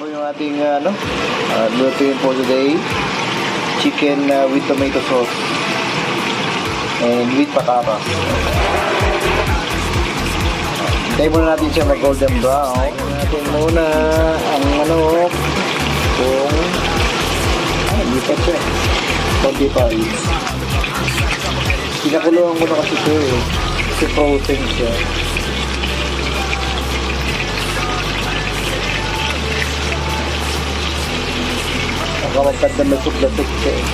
po yung ating lutuin po today. Chicken with tomato sauce and with patatas. Hintayin muna natin siya mag golden brown. Natin muna ang manok kung hindi pa siya. Konti pa rin. Pinakuluan ko na kasi ito eh. Kasi frozen siya. Magkakad na lasok-lasok siya eh.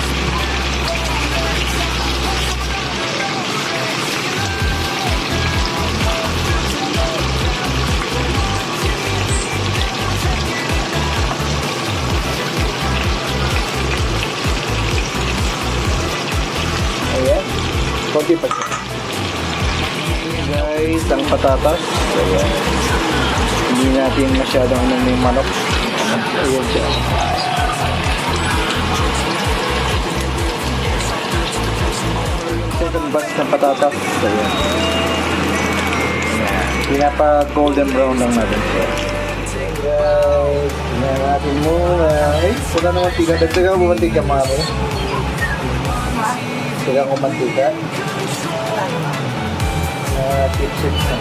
Ayan. Konti pa siya. Guys, ang patatas. Ayan. Hindi natin masyadong may manok. Ayan siya. Second batch ng patatas. Ayan. Pinapa golden brown lang natin siya. Guys, tingnan natin muna. Ay, wala na mantika. Dagdagan mo mantika, mami. Dagdagan ko mantika. Chips na.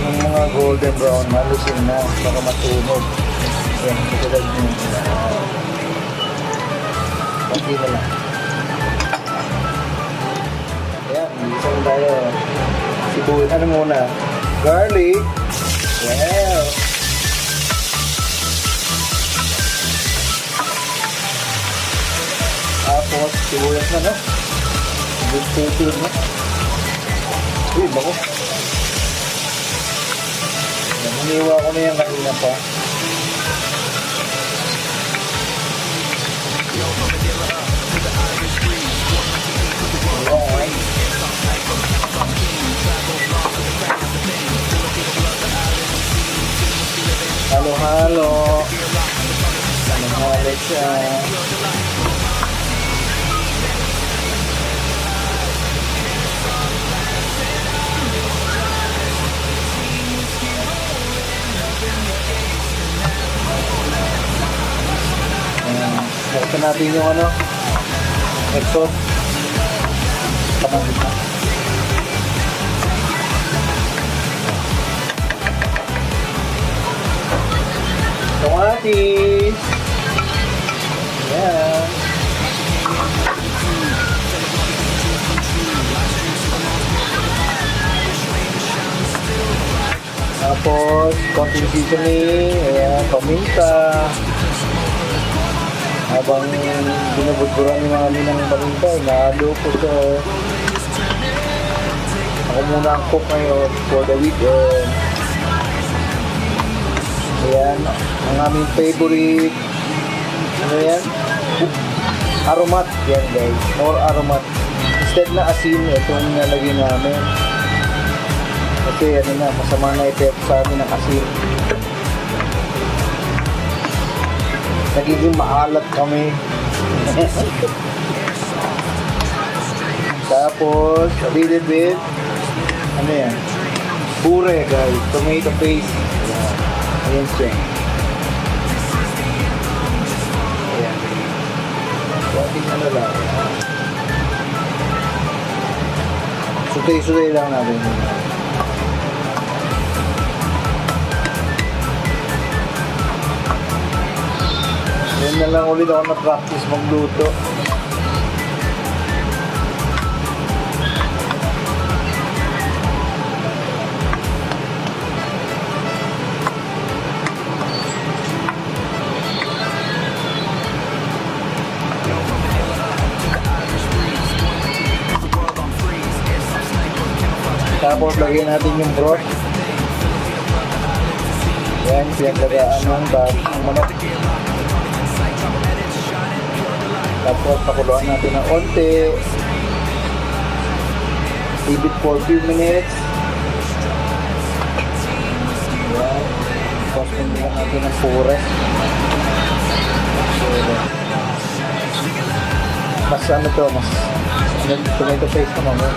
Mga golden brown, malusin na baka matunog. Yan, matulad nyo. Pati na lang. Ayan, isang tayo. Sibuyas, ano muna? Garlic. Wow. Tapos, sibuyas na, no? Good food na. Uy, bako. Hiniwa ko na yan kanina pa. Ayan. Halo-halo. Halo-halo siya. Ito natin yung exhaust. Pamangit na. Tomatis. Ayan. Tapos, konting seasoning. Ayan, paminta. Habang binubudburan ni mami ng paminta, inahalo ko siya. Ako muna ang cook ngayon for the weekend. Ayan, ang aming favorite. Ano yan? Aromat. Yan guys, more aromat. Instead na asin, itong nalagay namin. Kasi masama na effect sa amin ng asin. Nagiging maalat kami. Tapos, a little bit, ano yan? Pure guys, tomato paste. Ayan siya. Ayan. Konting lang. Sutay-sutay lang natin. Yan na lang ulit ako na-practice magluto. Tapos lagyan natin yung broth. Yan, pinaglagaan ng manok. Tapos pakuluan natin ng onte. Leave it for a few minutes. Tingnan natin ang forest. So, mas ano to, mas tomato paste naman mo.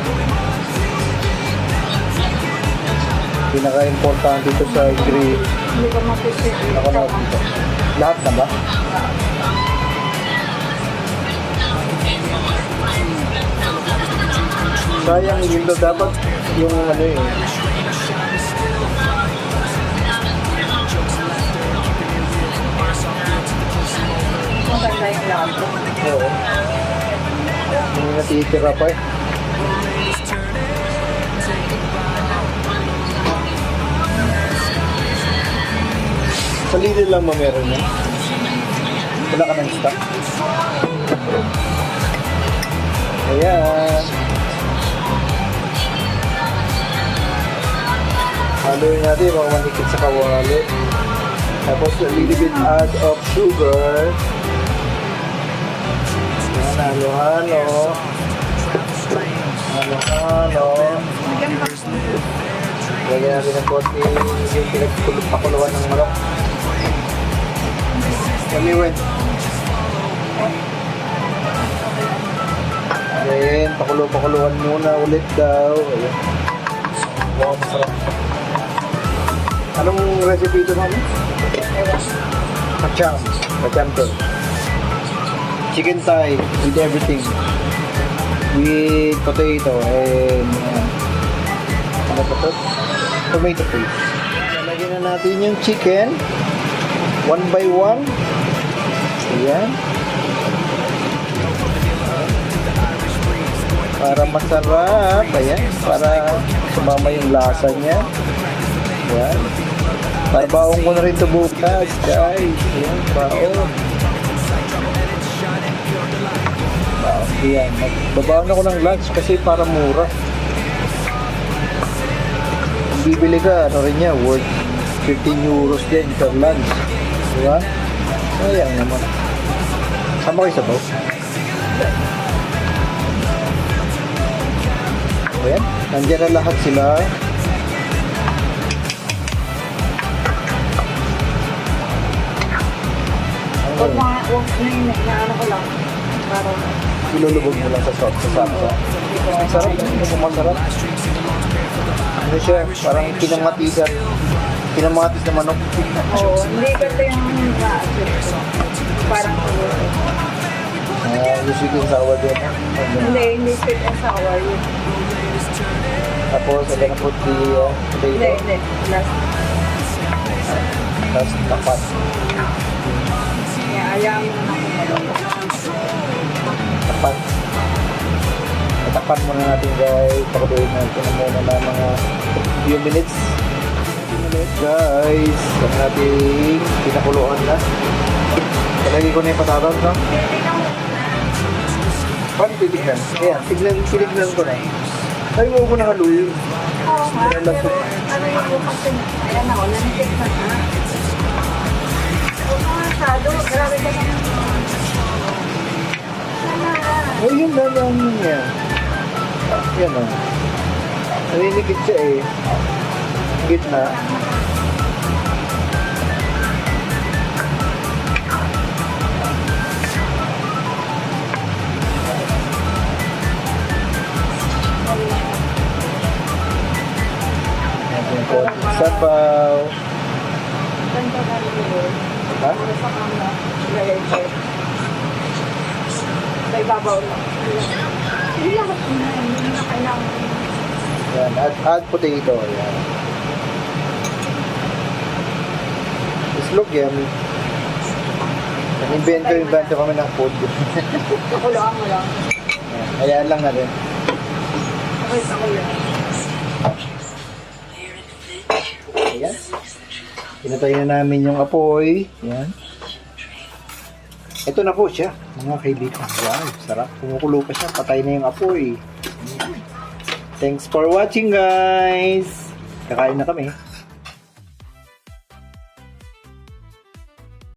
Pinaka-importante dito sa ingredient. Hindi ko mapisip. Ako na dito. Lahat na ba? Sayang yun daw dapat yung ano eh. Maganda yung labo. Oo. Hindi natitira pa eh. Sa Lidl lang mo meron yan. Wala ka ng stock. Ayan. Haluin natin mga manikit sa kawali. Tapos a little bit add of sugar. Ayan, halo-halo. Halo-halo. Lagyan natin ng konti yung pinagpakuluan ng manok. Kaliwin. Then, pakuluan muna ulit daw. Ayan. Wow, masarap. Anong recipe ito namin? Kacham. Kacham to. Chicken thigh with everything. With potato and ano pa to? Tomato paste. Lalagyan na natin yung chicken. One by one. Ayan. Para masarap. Ayan. Para sumama yung lasa niya. Ayan. Para baong ko na rin ito bukas, guys. Ayan, baong. Ayan. Magbabaon ako ng lunch kasi para mura. Kung bibili ka, ano rin niya, worth 15 euros din per lunch. Diba? Ayan naman. Sama kayo sa baw? Ayan. Nandiyan na lahat sila. Huwag na ano ko lang. Para Ilulubog mo lang sa sauce, sa salsa. Ang sarap, hindi mo masarap. Ano siya, parang pinamatisan. Pinamatis na manok. oo, hindi kasi yung parang Yung sweet and sour din. hindi sweet and sour yun. Tapos, agad na puti, Hindi, potato. last. Tapos, tapat. Kaya ayaw mo na Tapat. Tapat muna natin, guys. Pakuloyin natin muna na mga few minutes. Guys, ang natin pinakuluan na. Palagi ko na yung patatas, no? Paano titignan? Ayan, tinignan ko na. Ay, mo ko na haluin. oo nga. Ano yung bukas yun? Ayan ako, nanitig na na. Huwag mo masyado, grabe ka naman. Ay, yun na lang niya. Yan o. Naninikit siya eh. Gitna. Sabaw. Ganito na rin yun. Ha? Para sa kama, gayay ko. Sa ibabaw lang. Hindi lahat na, hindi na kailangan. Yan, add potato. Yan. Islog yan. Nag-invento kami ng food. Kakulaan mo lang. Yan, hayaan lang natin. Okay, ako yun. Ayan. Pinatay na namin yung apoy. Yan. Ito na po siya, mga kaibigan. Wow, sarap. Kumukulo pa siya. Patay na yung apoy. Thanks for watching, guys. Kakain na kami.